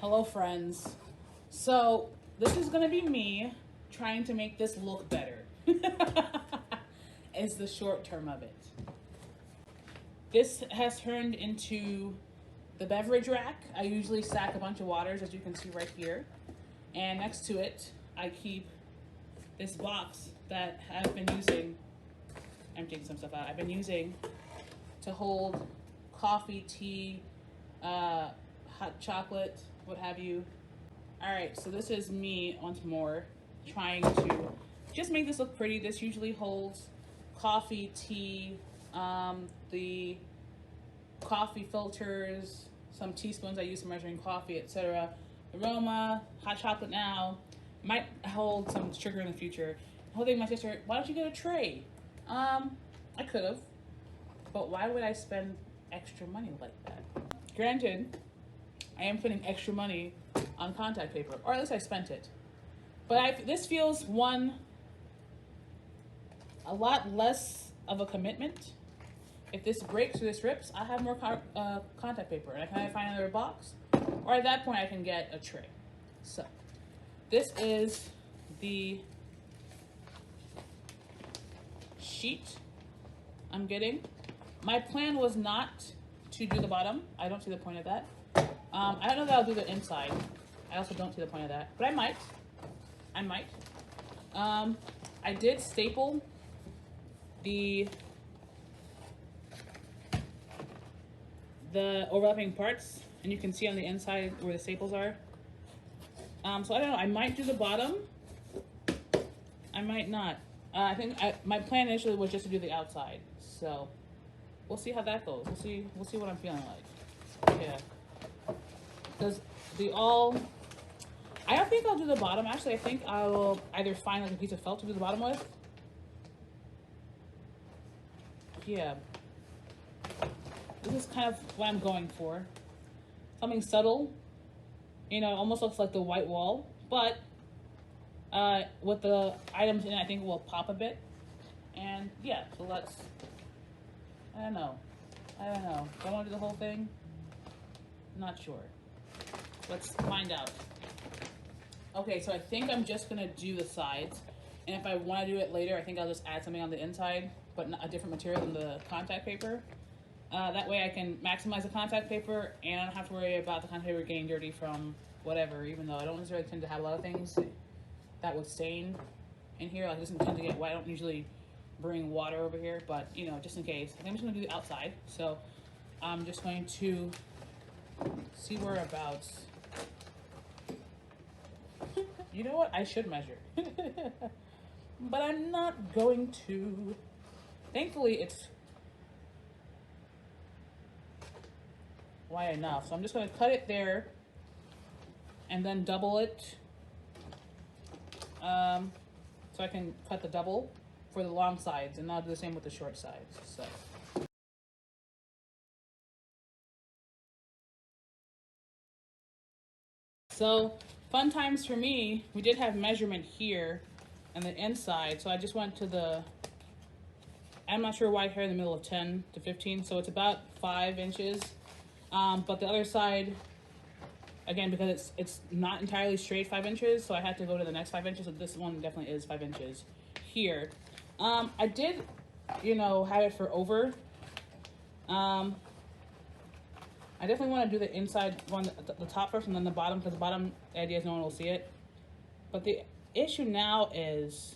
Hello, friends. So, this is going to be me trying to make this look better, is the short term of it. This has turned into the beverage rack. I usually stack a bunch of waters, as you can see right here. And next to it, I keep this box that I've been using. I'm taking some stuff out. I've been using to hold coffee, tea, hot chocolate, what have you. All right, so this is me once more trying to just make this look pretty. This usually holds coffee, tea, the coffee filters, some teaspoons I use for measuring coffee, etc. Aroma, hot chocolate now. Might hold some sugar in the future. Holding my sister, why don't you get a tray? I could have, but why would I spend extra money like that? Granted, I am putting extra money on contact paper, or at least I spent it. But this feels, one, a lot less of a commitment. If this breaks or this rips, I have more contact paper, and I can find another box, or at that point I can get a tray. So this is the sheet I'm getting. My plan was not to do the bottom. I don't see the point of that. I don't know that I'll do the inside. I also don't see the point of that, but I might. I did staple the overlapping parts, and you can see on the inside where the staples are. So I don't know, I might do the bottom. I might not. I think my plan initially was just to do the outside. So we'll see how that goes. We'll see what I'm feeling like. Yeah. Because I don't think I'll do the bottom. Actually, I think I will either find like a piece of felt to do the bottom with. Yeah. This is kind of what I'm going for. Something subtle. You know, it almost looks like the white wall, but with the items in it, I think it will pop a bit. And yeah, so I don't know. Do I want to do the whole thing? Not sure. Let's find out. Okay, so I think I'm just gonna do the sides. And if I want to do it later, I think I'll just add something on the inside, but a different material than the contact paper. That way I can maximize the contact paper, and I don't have to worry about the contact paper getting dirty from whatever, even though I don't necessarily tend to have a lot of things that would stain in here. Like, it doesn't tend to get wet. I don't usually bring water over here, but, you know, just in case. I think I'm just going to do the outside. So I'm just going to see whereabouts. You know what? I should measure. But I'm not going to. Thankfully, it's wide enough. So I'm just going to cut it there and then double it. So I can cut the double for the long sides, and I'll do the same with the short sides. So fun times for me, we did have measurement here and the inside. So I just went to I'm not sure why here in the middle of 10 to 15. So it's about 5 inches. But the other side, again, because it's not entirely straight 5 inches, so I had to go to the next 5 inches. So this one definitely is 5 inches here. I did, have it for over. I definitely want to do the inside one, the top first, and then the bottom, because the bottom, the idea is no one will see it. But the issue now is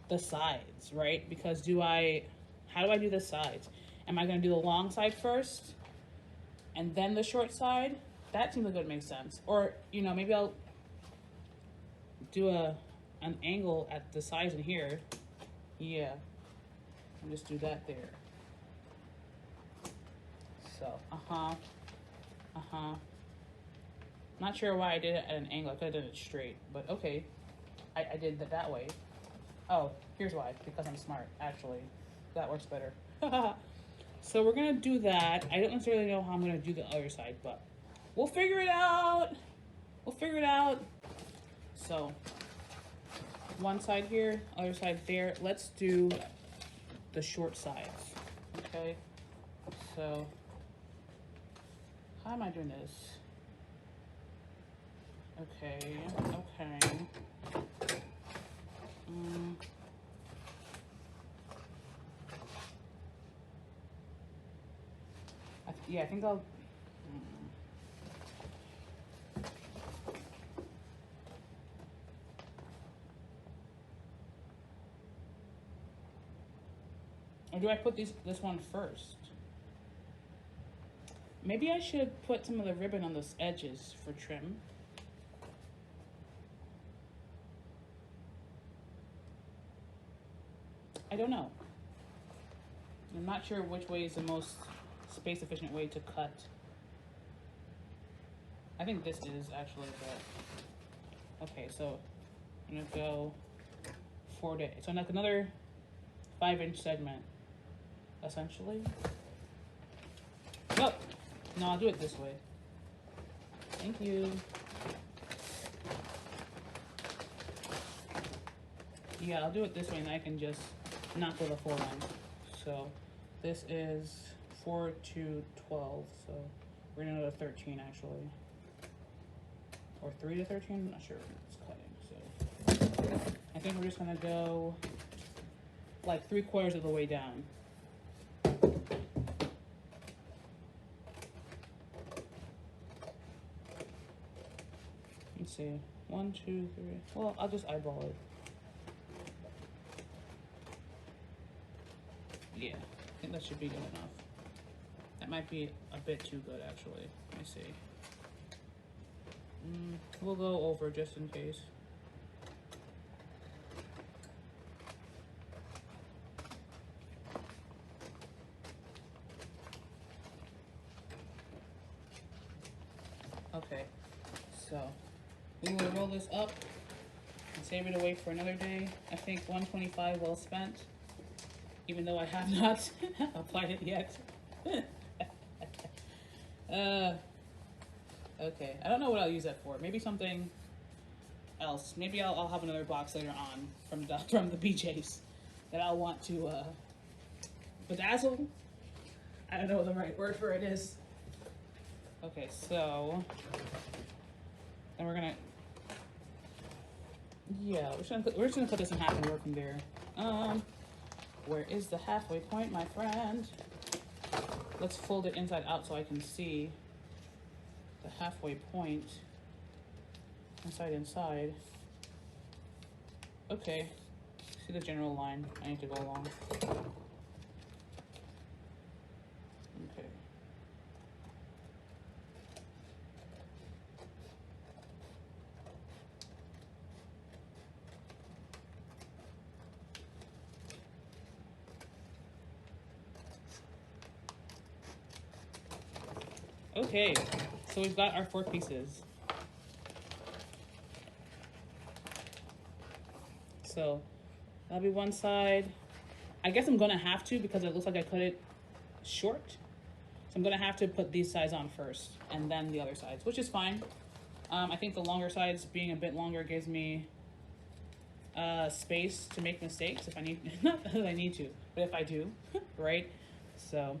the sides, right? Because how do I do the sides? Am I going to do the long side first and then the short side? That seems like it would make sense. Or, maybe I'll do an angle at the sides in here. Yeah. And just do that there. So, Not sure why I did it at an angle. I could have done it straight, but okay. I did it that way. Oh, here's why. Because I'm smart, actually. That works better. So we're gonna do that. I don't necessarily know how I'm gonna do the other side, but we'll figure it out. So, one side here, other side there. Let's do the short sides, okay? So, how am I doing this? Okay, okay. Yeah, I think I'll. Or do I put this one first? Maybe I should put some of the ribbon on those edges for trim. I don't know. I'm not sure which way is the most space efficient way to cut. I think this is actually, but okay, so I'm gonna go 4 days. So like another 5-inch segment, essentially. Oh, no, I'll do it this way. Thank you. Yeah, I'll do it this way and I can just not go the full length. So this is 4 to 12, so we're gonna go to 13 actually. Or 3 to 13, I'm not sure if it's cutting, so. I think we're just gonna go like 3/4 of the way down. Let's see, 1, 2, 3, well, I'll just eyeball it. Yeah, I think that should be good enough. That might be a bit too good actually, let me see. We'll go over just in case. Okay, so we will roll this up and save it away for another day. I think 125 well spent, even though I have not applied it yet. Okay, I don't know what I'll use that for. Maybe something else. Maybe I'll have another box later on from the BJ's that I'll want to bedazzle. I don't know what the right word for it is. Okay, so then we're gonna, yeah, we're just gonna cut this in half and work from there. Where is the halfway point, my friend? Let's fold it inside out so I can see the halfway point. Inside. Okay, see the general line I need to go along. Okay. Okay, so we've got our 4 pieces. So that'll be one side. I guess I'm gonna have to, because it looks like I cut it short. So I'm gonna have to put these sides on first and then the other sides, which is fine. I think the longer sides being a bit longer gives me space to make mistakes if I need, not that I need to, but if I do, right? So.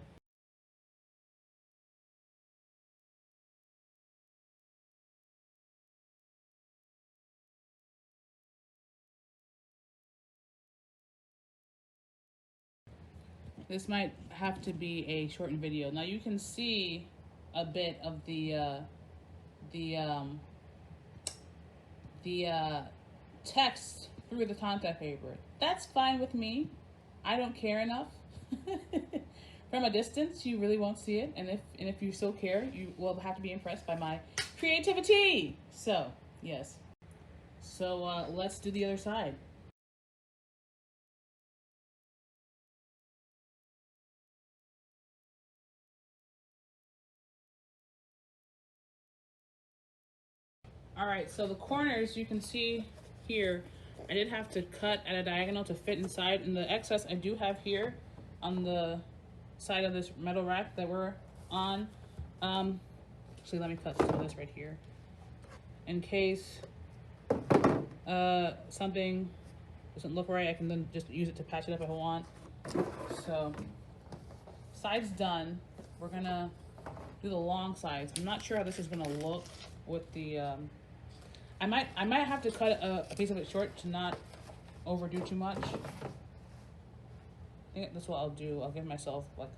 This might have to be a shortened video. Now you can see a bit of the text through the contact paper. That's fine with me. I don't care enough. From a distance, you really won't see it, and if you still care, you will have to be impressed by my creativity. So yes. So let's do the other side. All right, so the corners you can see here, I did have to cut at a diagonal to fit inside, and the excess I do have here on the side of this metal rack that we're on. Actually, let me cut some of this right here in case something doesn't look right. I can then just use it to patch it up if I want. So sides done. We're gonna do the long sides. I'm not sure how this is gonna look with the I might have to cut a piece of it short to not overdo too much. I think that's what I'll do. I'll give myself like,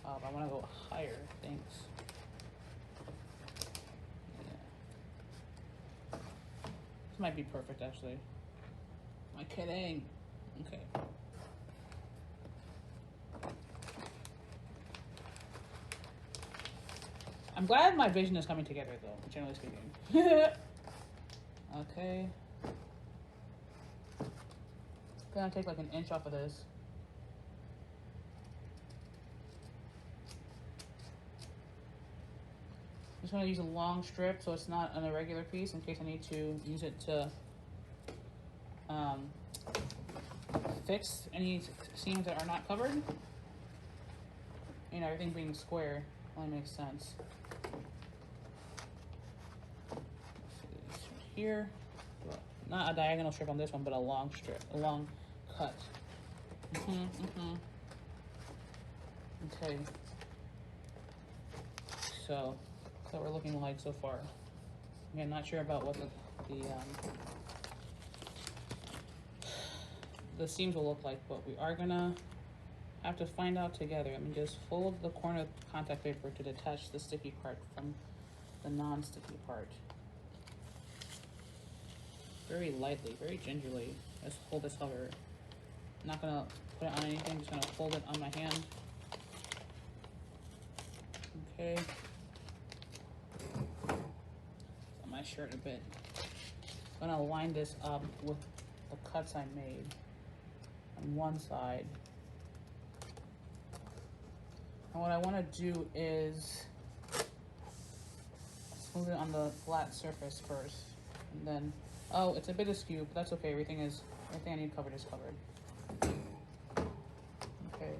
I want to go higher. Thanks. Yeah. This might be perfect actually. Am I kidding? Okay. I'm glad my vision is coming together though, generally speaking. Okay. Gonna take like an inch off of this. I'm just gonna use a long strip so it's not an irregular piece in case I need to use it to fix any seams that are not covered. You know, everything being square only makes sense. Here, not a diagonal strip on this one, but a long strip, a long cut. Okay. So, that's what we're looking like so far. Again, not sure about what the seams will look like, but we are gonna have to find out together. Let me just fold the corner of contact paper to detach the sticky part from the non-sticky part. Very lightly, very gingerly. Just hold this hover. I'm not gonna put it on anything, just gonna hold it on my hand. Okay. On my shirt a bit. I'm gonna line this up with the cuts I made on one side. And what I wanna do is smooth it on the flat surface first, and then, oh, it's a bit askew, but that's okay. Everything I need covered is covered. Okay,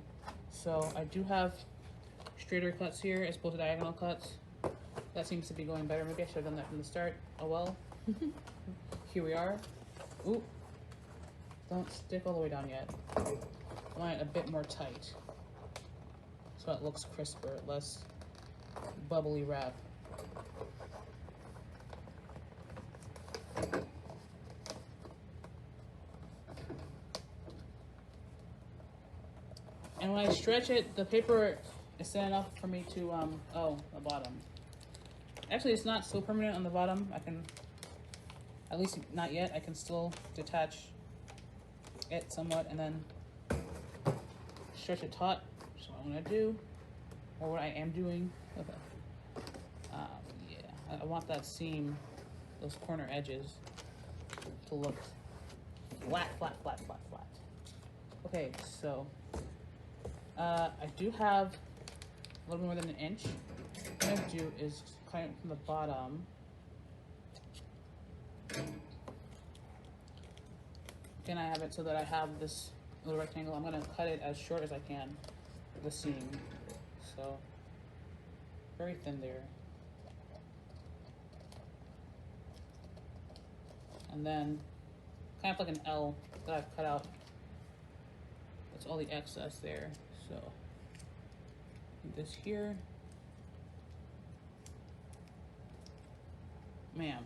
so I do have straighter cuts here as opposed to diagonal cuts. That seems to be going better. Maybe I should have done that from the start. Oh well. Here we are. Ooh, don't stick all the way down yet. I want it a bit more tight so it looks crisper, less bubbly wrap. And when I stretch it, the paper is thin enough for me to, oh, the bottom. Actually, it's not so permanent on the bottom. I can, at least not yet, I can still detach it somewhat and then stretch it taut. That's what I'm gonna do, or what I am doing. Okay. Yeah, I want that seam, those corner edges, to look flat, flat, flat, flat, flat. Okay, so I do have a little more than an inch. What I'm gonna do is cut it from the bottom. Again, I have it so that I have this little rectangle. I'm gonna cut it as short as I can, the seam. So, very thin there. And then, kind of like an L that I've cut out. That's all the excess there. So, this here. Ma'am.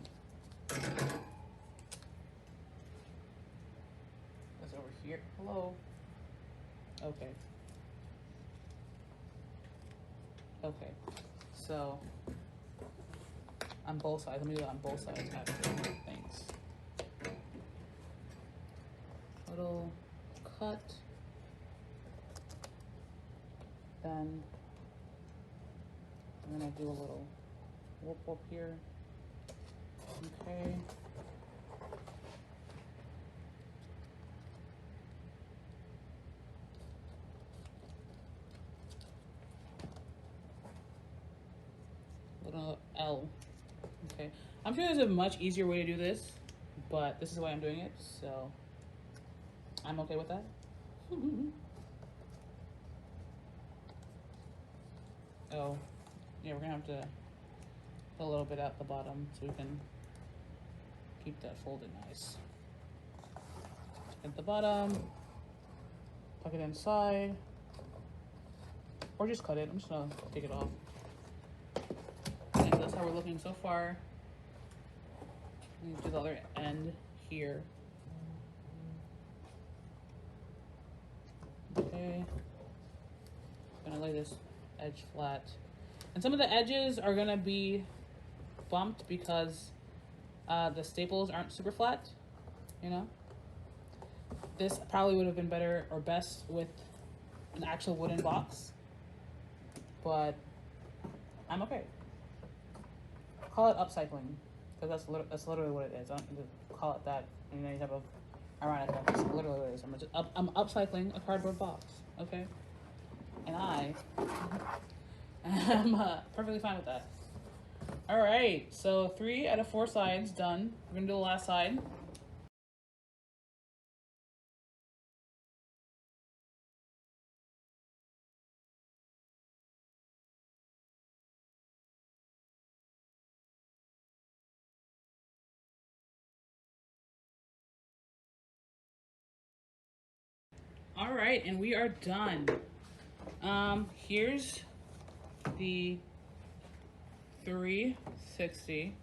That's over here. Hello. Okay. Okay. So, on both sides. Let me do that on both sides actually. Thanks. Little cut. Then I'm gonna do a little whoop whoop here. Okay. Little L. Okay. I'm sure there's a much easier way to do this, but this is the way I'm doing it, so I'm okay with that. Oh, yeah, we're gonna have to put a little bit at the bottom so we can keep that folded nice. At the bottom, tuck it inside, or just cut it. I'm just gonna take it off. And that's how we're looking so far. And do the other end here. Okay. I'm gonna lay this edge flat. And some of the edges are gonna be bumped because the staples aren't super flat, you know? This probably would have been better or best with an actual wooden box, but I'm okay. Call it upcycling, because that's literally what it is. I don't need to call it that in any type of ironic way. That's literally what it is. I'm upcycling a cardboard box, okay? And I am perfectly fine with that. All right, so 3 out of 4 sides done. We're gonna do the last side. All right, and we are done. Here's the 360.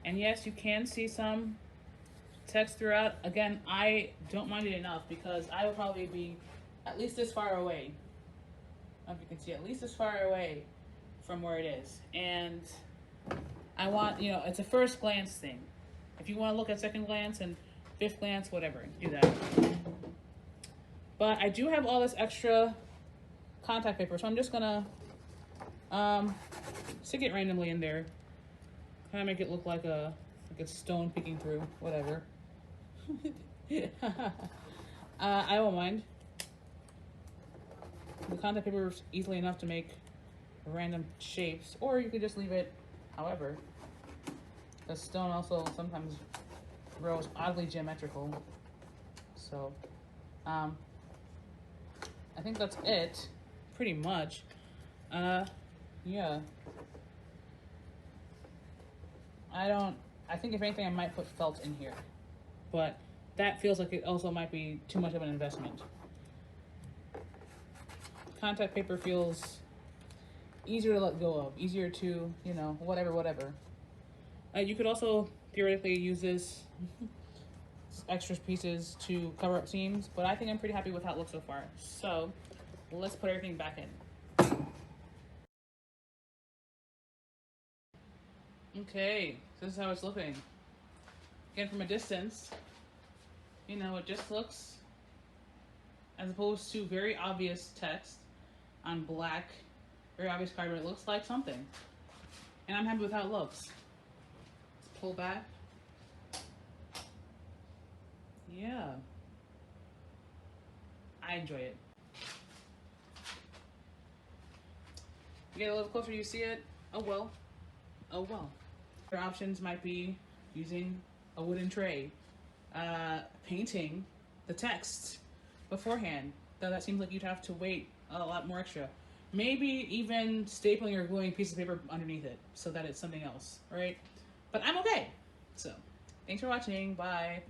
And yes, you can see some text throughout. Again, I don't mind it enough because I will probably be at least this far away. I don't know if you can see, at least this far away from where it is. And I want, you know, it's a first glance thing. If you want to look at second glance and fifth glance, whatever, do that. But I do have all this extra contact paper, so I'm just gonna stick it randomly in there. Kind of make it look like a stone peeking through, whatever. I won't mind. The contact paper is easily enough to make random shapes, or you could just leave it however. The stone also sometimes grows oddly geometrical. So, I think that's it, pretty much. Yeah. I think if anything, I might put felt in here, but that feels like it also might be too much of an investment. Contact paper feels easier to let go of, easier to, you know, whatever. You could also theoretically use this extra pieces to cover up seams, but I think I'm pretty happy with how it looks so far. So let's put everything back in. Okay, so this is how it's looking. Again, from a distance, you know, it just looks, as opposed to very obvious text on black, very obvious cardboard, it looks like something. And I'm happy with how it looks. Let's pull back. Yeah. I enjoy it. You get a little closer, you see it. Oh well. Oh well. Other options might be using a wooden tray, painting the text beforehand, though that seems like you'd have to wait a lot more extra. Maybe even stapling or gluing a piece of paper underneath it so that it's something else, right? But I'm okay. So, thanks for watching. Bye.